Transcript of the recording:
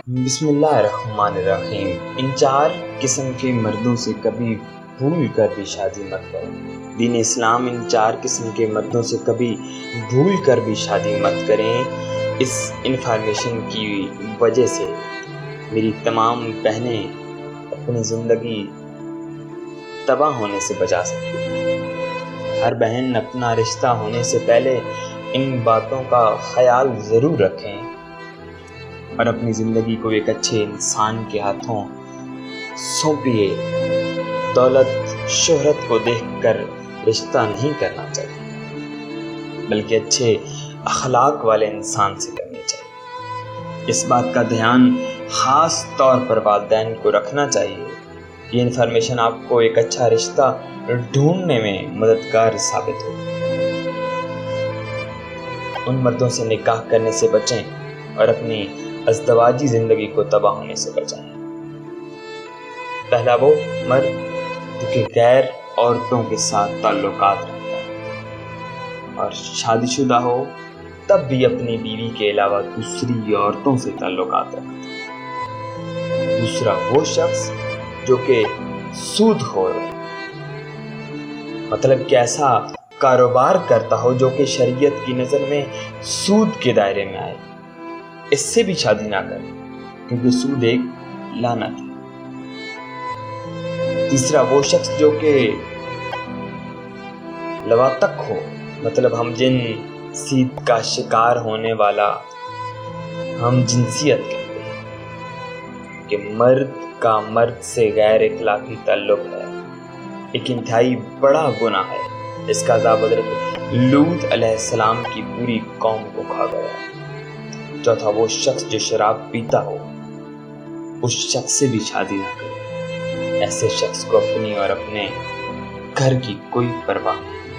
بسم اللہ الرحمن الرحیم۔ ان 4 قسم کے مردوں سے کبھی بھول کر بھی شادی مت کرو۔ دین اسلام ان 4 قسم کے مردوں سے کبھی بھول کر بھی شادی مت کریں۔ اس انفارمیشن کی وجہ سے میری تمام بہنیں اپنی زندگی تباہ ہونے سے بچا سکتی ہیں۔ ہر بہن اپنا رشتہ ہونے سے پہلے ان باتوں کا خیال ضرور رکھیں اور اپنی زندگی کو ایک اچھے انسان کے ہاتھوں سونپیے۔ دولت شہرت کو دیکھ کر رشتہ نہیں کرنا چاہیے، بلکہ اچھے اخلاق والے انسان سے کرنی چاہیے۔ اس بات کا دھیان خاص طور پر والدین کو رکھنا چاہیے۔ یہ انفارمیشن آپ کو ایک اچھا رشتہ ڈھونڈنے میں مددگار ثابت ہو۔ ان مردوں سے نکاح کرنے سے بچیں اور اپنی ازدواجی زندگی کو تباہ ہونے سے بچائیں۔ پہلا وہ مرد جو کہ غیر عورتوں کے ساتھ تعلقات رکھتا ہے اور شادی شدہ ہو تب بھی اپنی بیوی کے علاوہ دوسری عورتوں سے تعلقات رکھتا ہے۔ دوسرا وہ شخص جو کہ سود خور ہو، مطلب کہ ایسا کاروبار کرتا ہو جو کہ شریعت کی نظر میں سود کے دائرے میں آئے۔ اس سے بھی شادی نہ کریں کیونکہ سود ایک لعنت ہے۔ تیسرا وہ شخص جو کہ لواتق ہو، مطلب ہم جنسیت کا شکار ہونے والا ہم جنسیت کہتے ہیں کہ مرد کا مرد سے غیر اخلاقی تعلق ہے، ایک انتہائی بڑا گناہ ہے۔ اس کا عذاب حضرت لوط علیہ السلام کی پوری قوم کو کھا گیا۔ چوتھا وہ شخص جو شراب پیتا ہو، اس شخص سے بھی شادی نہ کرے۔ ایسے شخص کو اپنی اور اپنے گھر کی کوئی پرواہ نہیں۔